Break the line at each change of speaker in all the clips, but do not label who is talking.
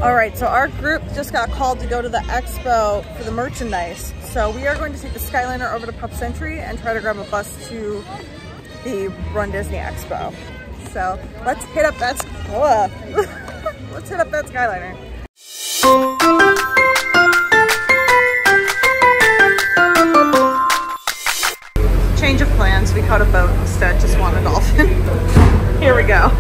All right, so our group just got called to go to the expo for the merchandise. So we are going to take the Skyliner over to Pop Century and try to grab a bus to the RunDisney Expo. So let's hit up that, let's hit up that Skyliner. Change of plans, we caught a boat instead, just want a dolphin. Here we go.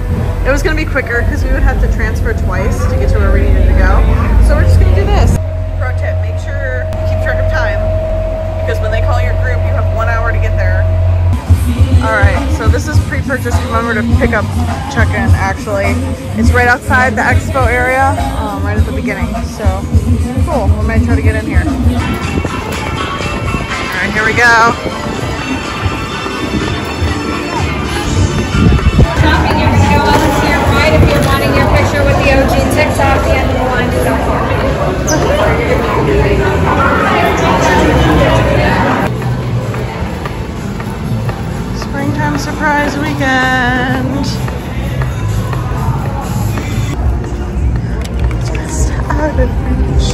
It was gonna be quicker because we would have to transfer twice to get to where we needed to go. So we're just gonna do this. Pro tip, make sure you keep track of time because when they call your group, you have 1 hour to get there. All right, so this is pre-purchase commemorative pickup check-in actually. It's right outside the expo area, right at the beginning. So cool, we might try to get in here. All right, here we go.
You're going to go on to your right if you're wanting your picture with the OG TikTok. The end of the line is up here.
Springtime surprise weekend. Just out of reach.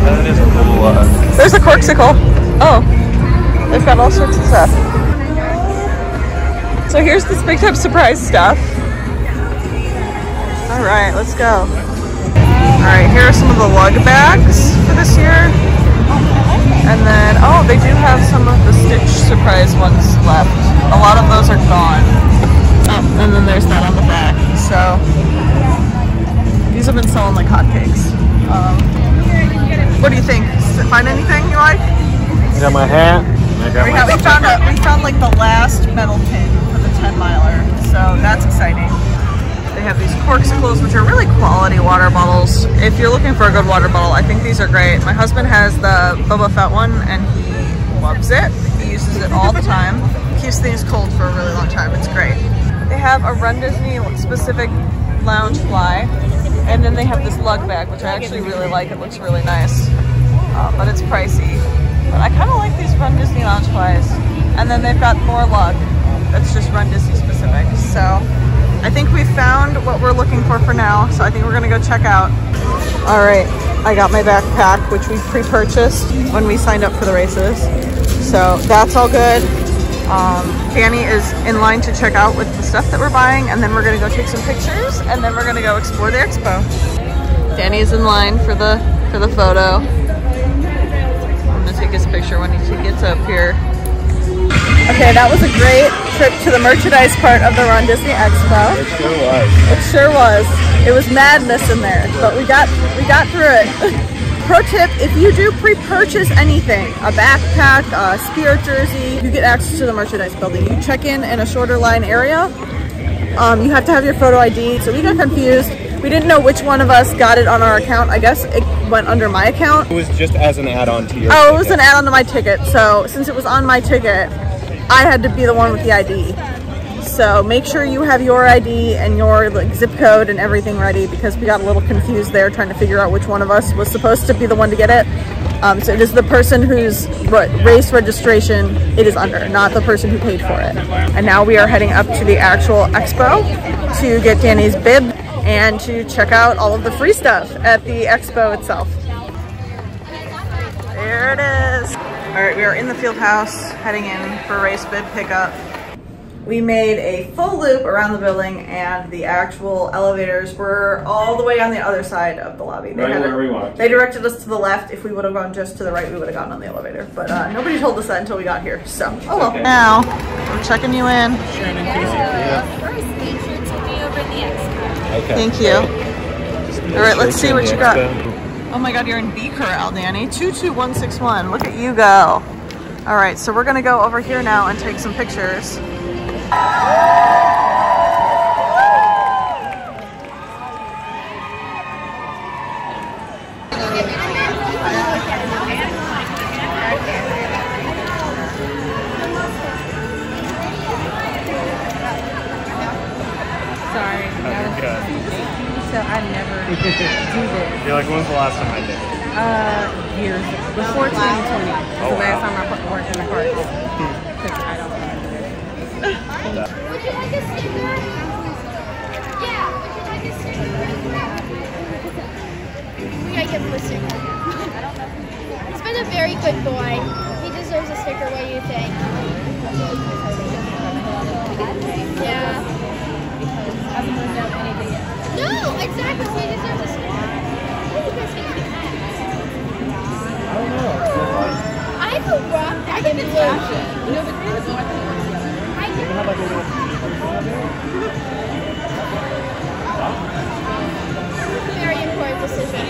That is cool.
There's a corksicle. Oh. They've got all sorts of stuff. So here's the big time surprise stuff. All right, let's go. All right, here are some of the lug bags for this year. And then, oh, they do have some of the Stitch surprise ones left. A lot of those are gone. Oh, and then there's that on the back. So these have been selling like hotcakes. What do you think? Find anything you like?
I got my hat.
We found like the last metal pin for the 10-miler, so that's exciting. They have these corksicles, which are really quality water bottles. If you're looking for a good water bottle, I think these are great. My husband has the Boba Fett one, and he loves it. He uses it all the time. Keeps things cold for a really long time. It's great. They have a RunDisney specific lounge fly, and then they have this lug bag, which I actually really like. It looks really nice, but it's pricey. But I kind of like these RunDisney lounge flies. And then they've got more lug that's just RunDisney specific. So I think we found what we're looking for now. So I think we're gonna go check out. All right, I got my backpack, which we pre-purchased when we signed up for the races. So that's all good. Danny is in line to check out with the stuff that we're buying. And then we're gonna go take some pictures. And then we're gonna go explore the expo. Danny is in line for the photo. Take his picture when he gets up here. Okay, that was a great trip to the merchandise part of the RunDisney Expo.
It sure was.
It sure was. It was madness in there, but we got through it. Pro tip, if you do pre-purchase anything, a backpack, a spirit jersey, you get access to the merchandise building. You check in a shorter line area. You have to have your photo ID, so we got confused. We didn't know which one of us got it on our account. I guess it went under my account.
It was just as an add-on to your
ticket. It was an add-on to my ticket. So since it was on my ticket, I had to be the one with the ID. So make sure you have your ID and your like zip code and everything ready, because we got a little confused there trying to figure out which one of us was supposed to be the one to get it. So it is the person whose race registration it is under, not the person who paid for it. And now we are heading up to the actual expo to get Danny's bib and to check out all of the free stuff at the expo itself. There it is. All right, we are in the field house heading in for Race Bib pickup. We made a full loop around the building, and the actual elevators were all the way on the other side of the lobby. They directed us to the left. If we would have gone just to the right, we would have gotten on the elevator. But nobody told us that until we got here, so oh well. Okay. Now, we're checking you in.
First, make sure to be over the expo.
Okay.
Thank you. All right, let's see what you got. Oh my God, you're in B corral, Danny. 22161. Look at you go. All right, so we're gonna go over here now and take some pictures.
Sorry. So I never do this.
You're like, when's the last time I did it?
Years before 2020.
Oh,
the last
wow.
time I worked in the park. Because I don't remember this.
Would you like a sticker? good boy. He deserves a sticker. What do you think? Yeah. No, exactly. So he deserves a sticker. What do you guys think he has?
I don't know.
I could rock that in blue.
No, the green is not.
I do.
How about the little
Very important decision.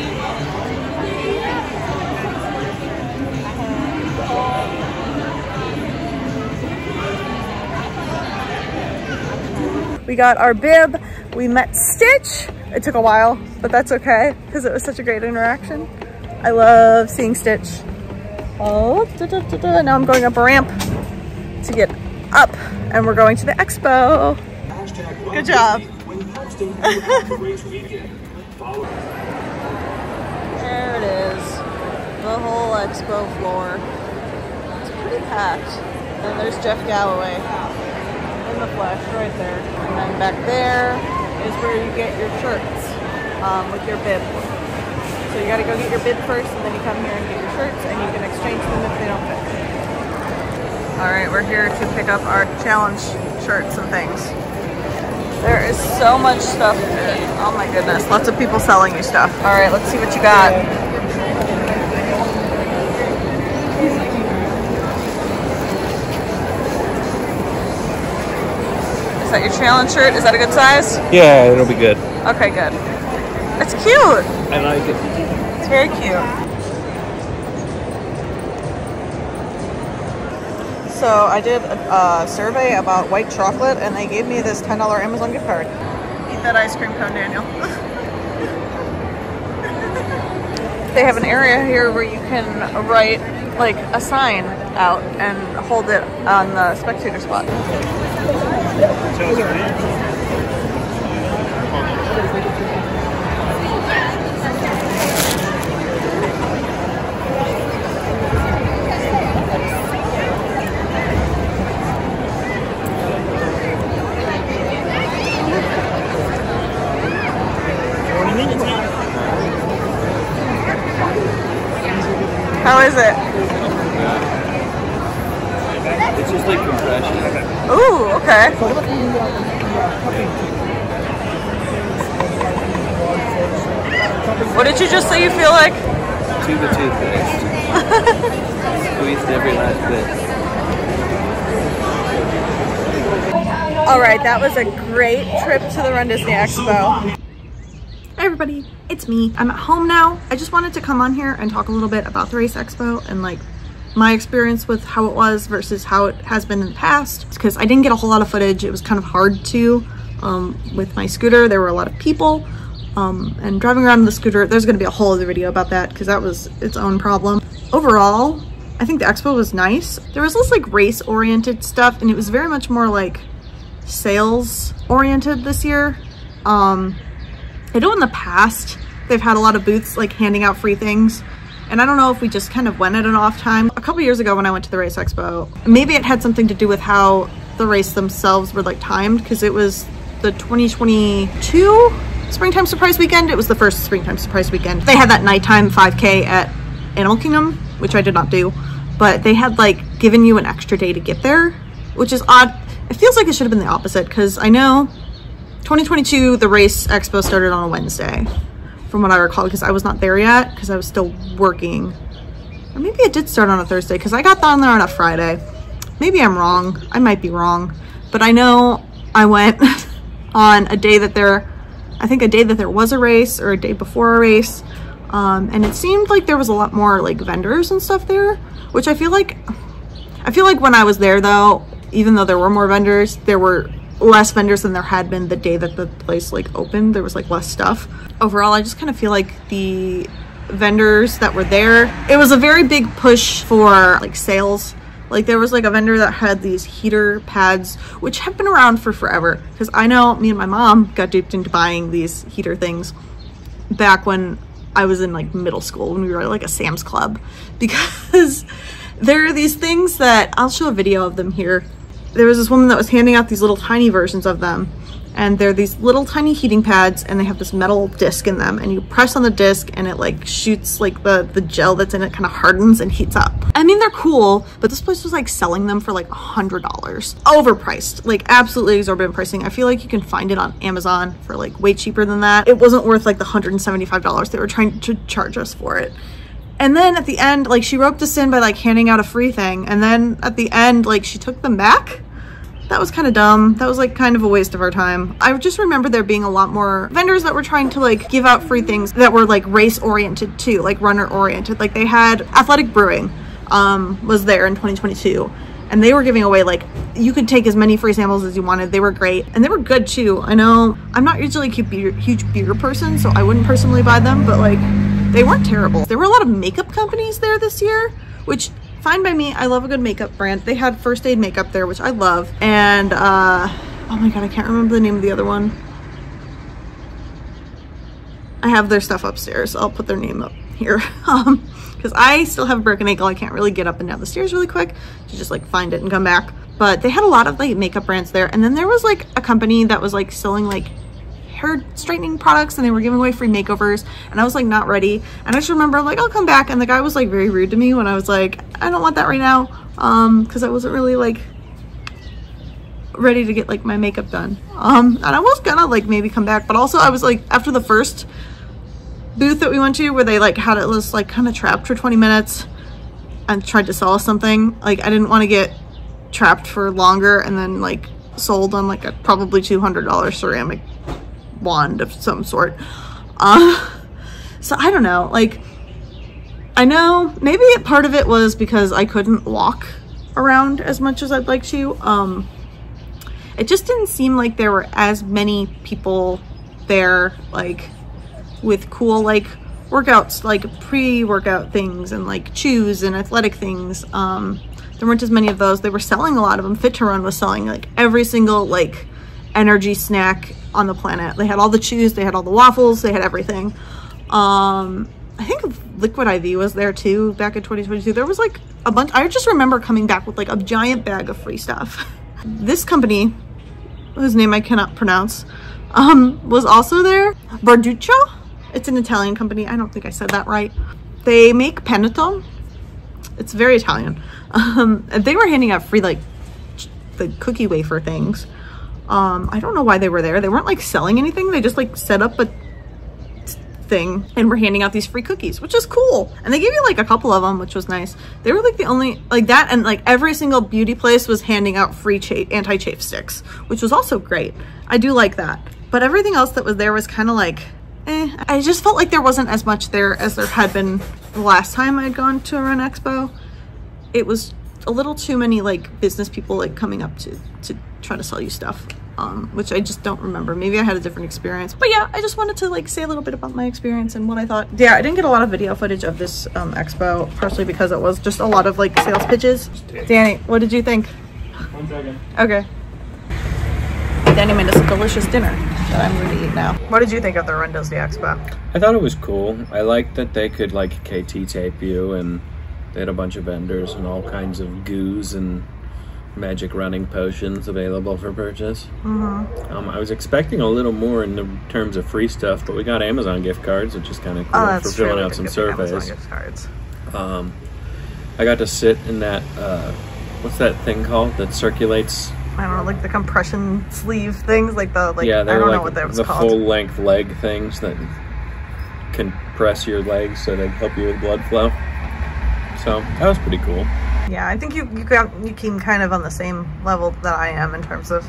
We got our bib. We met Stitch. It took a while, but that's okay because it was such a great interaction. I love seeing Stitch. Oh, now I'm going up a ramp to get up, and we're going to the expo. Good job. There it is, the whole expo floor. It's pretty packed. And there's Jeff Galloway in the flesh right there. And then back there is where you get your shirts with your bib. So you gotta go get your bib first, and then you come here and get your shirts, and you can exchange them if they don't fit. All right, we're here to pick up our challenge shirts and things. There is so much stuff. Oh my goodness, lots of people selling you stuff. All right, let's see what you got. Is that your challenge shirt? Is that a good size?
Yeah, it'll be good.
Okay, good. It's cute.
I like it.
It's very cute. So I did a survey about white chocolate, and they gave me this $10 Amazon gift card. Eat that ice cream cone, Daniel. They have an area here where you can write like a sign out and hold it on the spectator spot. How is it?
It's just like compression.
Ooh, okay. What did you just say you feel like?
Tube of toothpaste. Squeezed every last bit.
All right, that was a great trip to the RunDisney Expo. Hi everybody, it's me. I'm at home now. I just wanted to come on here and talk a little bit about the Race Expo and like my experience with how it was versus how it has been in the past, because I didn't get a whole lot of footage. It was kind of hard to with my scooter. There were a lot of people and driving around on the scooter. There's going to be a whole other video about that because that was its own problem. Overall, I think the expo was nice. There was less like race oriented stuff, and it was very much more like sales oriented this year. I know in the past they've had a lot of booths like handing out free things, and I don't know if we just kind of went at an off time. A couple years ago when I went to the Race Expo, maybe it had something to do with how the race themselves were like timed, because it was the 2022 Springtime Surprise Weekend. It was the first Springtime Surprise Weekend. They had that nighttime 5K at Animal Kingdom, which I did not do, but they had like given you an extra day to get there, which is odd. It feels like it should have been the opposite, because I know 2022, the Race Expo started on a Wednesday, from what I recall, because I was not there yet, because I was still working. Or maybe it did start on a Thursday, because I got down there on a Friday. Maybe I'm wrong. I might be wrong. But I know I went on a day that I think a day that there was a race, or a day before a race. And it seemed like there was a lot more like vendors and stuff there, which I feel like when I was there though, even though there were more vendors, there were less vendors than there had been the day that the place like opened. There was like less stuff. Overall, I just kind of feel like the vendors that were there, it was a very big push for like sales. Like there was like a vendor that had these heater pads, which have been around for forever, because I know me and my mom got duped into buying these heater things back when I was in like middle school, when we were like a Sam's Club, because there are these things that I'll show a video of them here. There was this woman that was handing out these little tiny versions of them, and they're these little tiny heating pads, and they have this metal disc in them, and you press on the disc and it like shoots, like the gel that's in it kind of hardens and heats up. I mean, they're cool, but this place was like selling them for like $100. Overpriced, like absolutely exorbitant pricing. I feel like you can find it on Amazon for like way cheaper than that. It wasn't worth like the $175 they were trying to charge us for it. And then at the end, like, she roped us in by like handing out a free thing, and then at the end, like, she took them back. That was kind of dumb. That was like kind of a waste of our time. I just remember there being a lot more vendors that were trying to like give out free things that were like race oriented too, like runner oriented. Like they had Athletic Brewing was there in 2022, and they were giving away, like, you could take as many free samples as you wanted. They were great, and they were good too. I know I'm not usually a huge beer person, so I wouldn't personally buy them, but like they weren't terrible. There were a lot of makeup companies there this year, which fine by me. I love a good makeup brand. They had First Aid makeup there, which I love. And oh my god, I can't remember the name of the other one. I have their stuff upstairs. I'll put their name up here because I still have a broken ankle. I can't really get up and down the stairs really quick to just like find it and come back. But they had a lot of like makeup brands there, and then there was like a company that was like selling like hair straightening products, and they were giving away free makeovers, and I was like not ready. And I just remember like, I'll come back, and the guy was like very rude to me when I was like, I don't want that right now, because I wasn't really like ready to get like my makeup done. And I was gonna like maybe come back, but also I was like, after the first booth that we went to where they like had it was like kind of trapped for 20 minutes and tried to sell us something, like I didn't want to get trapped for longer and then like sold on like a probably $200 ceramic wand of some sort. So I don't know, like I know maybe part of it was because I couldn't walk around as much as I'd like to. It just didn't seem like there were as many people there like with cool like workouts, like pre-workout things and like chews and athletic things. There weren't as many of those. They were selling a lot of them. Fit to Run was selling like every single like energy snack on the planet. They had all the chews, they had all the waffles, they had everything. I think Liquid IV was there too back in 2022. There was like a bunch. I just remember coming back with like a giant bag of free stuff. This company, whose name I cannot pronounce, was also there. Barduccio. It's an Italian company. I don't think I said that right. They make panettone. It's very Italian. They were handing out free like the cookie wafer things. I don't know why they were there. They weren't like selling anything. They just like set up a thing and were handing out these free cookies, which is cool. And they gave you like a couple of them, which was nice. They were like the only like that, and like every single beauty place was handing out free anti-chafe sticks, which was also great. I do like that. But everything else that was there was kind of like I just felt like there wasn't as much there as there had been the last time I'd gone to a Run Expo. It was a little too many like business people like coming up to try to sell you stuff, which I just don't remember. Maybe I had a different experience. But yeah, I just wanted to like say a little bit about my experience and what I thought. Yeah, I didn't get a lot of video footage of this expo, partially because it was just a lot of like sales pitches. Danny, what did you think?
1 second.
Okay. Danny made us a delicious dinner that I'm going to eat now. What did you think of the RunDisney Expo?
I thought it was cool. I liked that they could like KT tape you, and they had a bunch of vendors and all kinds of goos and magic running potions available for purchase. I was expecting a little more in the terms of free stuff, but we got Amazon gift cards, which is kind of cool for filling out some surveys.
Gift cards.
I got to sit in that, what's that thing called that circulates?
I don't know, like the compression sleeve things, like the, like,
yeah,
I don't
like
know what that was
the
called.
full length leg things that compress your legs so they help you with blood flow. So that was pretty cool.
Yeah, I think you came kind of on the same level that I am in terms of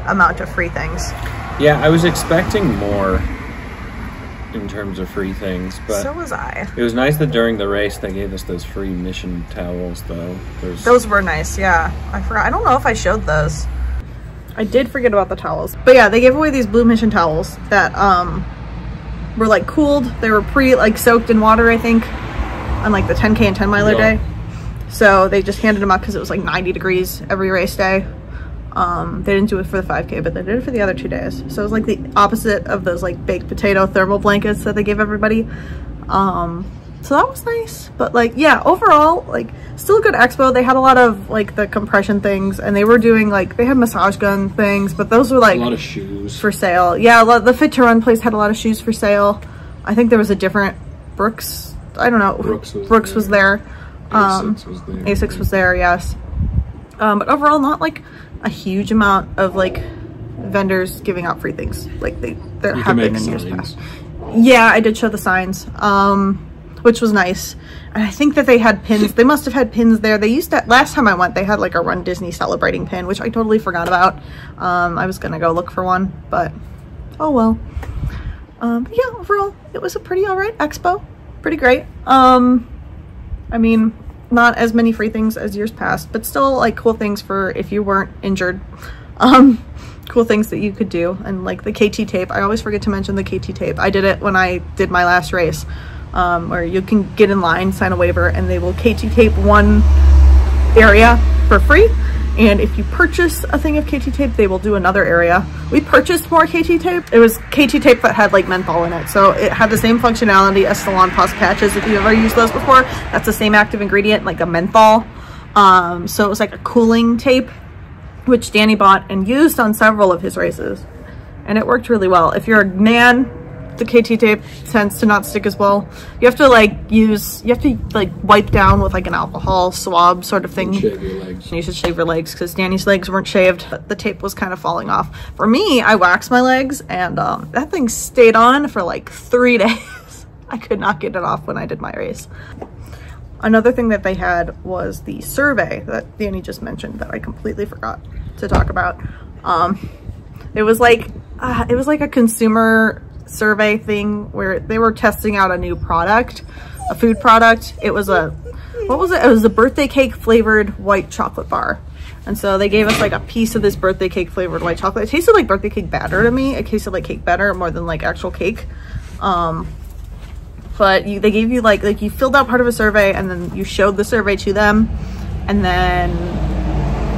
amount of free things.
Yeah, I was expecting more in terms of free things, but
so was I.
It was nice that during the race they gave us those free mission towels, though.
Those were nice, yeah. I forgot. I don't know if I showed those. I did forget about the towels, but yeah, they gave away these blue mission towels that were like cooled. They were like soaked in water, I think, on like the 10K and 10 miler day. So they just handed them out because it was like 90 degrees every race day. They didn't do it for the 5K, but they did it for the other 2 days. So it was like the opposite of those like baked potato thermal blankets that they give everybody. So that was nice. But like, yeah, overall, like still a good expo. They had a lot of like the compression things, and they were doing like, they had massage gun things, but those were like
a lot of shoes
for sale. Yeah, the Fit to Run place had a lot of shoes for sale. I think there was a different Brooks, I don't know. Brooks was there.
Asics was there.
Asics was there, yes. But overall, not like a huge amount of like vendors giving out free things like there have been in years past. Yeah, I did show the signs, which was nice. And I think that they had pins. They must have had pins there. They used to, last time I went, they had like a Run Disney celebrating pin, which I totally forgot about. I was gonna go look for one, but oh well. But yeah, overall, it was a pretty alright expo. Pretty great. I mean, not as many free things as years past, but still like cool things for if you weren't injured. Cool things that you could do. And like the KT tape, I always forget to mention the KT tape. I did it when I did my last race, where you can get in line, sign a waiver, and they will KT tape one area for free. And if you purchase a thing of KT tape, they will do another area. We purchased more KT tape. It was KT tape that had like menthol in it. So it had the same functionality as Salon Plus patches. If you've ever used those before, that's the same active ingredient, like a menthol. So it was like a cooling tape, which Danny bought and used on several of his races. And it worked really well. If you're a man, the KT tape tends to not stick as well. You have to like wipe down with like an alcohol swab sort of thing.
Shave your legs.
You should shave your legs because Danny's legs weren't shaved, but the tape was kind of falling off. For me, I waxed my legs, and that thing stayed on for like 3 days. I could not get it off when I did my race. Another thing that they had was the survey that Danny just mentioned that I completely forgot to talk about. It was like a consumer survey thing where they were testing out a new product, a food product. It was a, what was it? It was a birthday cake flavored white chocolate bar. And so they gave us like a piece of this birthday cake flavored white chocolate. It tasted like birthday cake batter to me. It tasted like cake batter more than like actual cake. But they gave you like you filled out part of a survey, and then you showed the survey to them, and then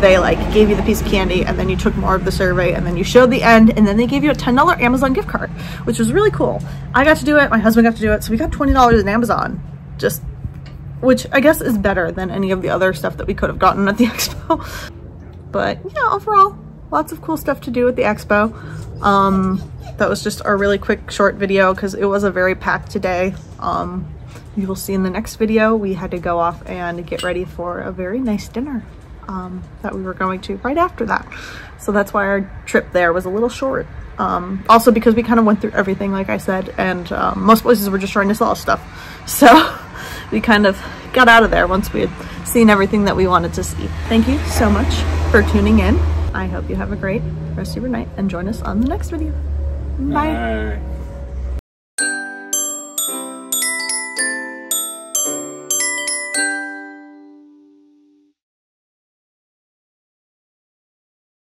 they like gave you the piece of candy, and then you took more of the survey, and then you showed the end, and then they gave you a $10 Amazon gift card, which was really cool. I got to do it, my husband got to do it, so we got $20 in Amazon, which I guess is better than any of the other stuff that we could have gotten at the expo. But yeah, overall, lots of cool stuff to do at the expo. That was just our really quick short video because it was a very packed day. You will see in the next video, we had to go off and get ready for a very nice dinner that we were going to right after that. So that's why our trip there was a little short. Also because we kind of went through everything, like I said, and most places were just trying to sell us stuff. So we kind of got out of there once we had seen everything that we wanted to see. Thank you so much for tuning in. I hope you have a great rest of your night and join us on the next video. Bye.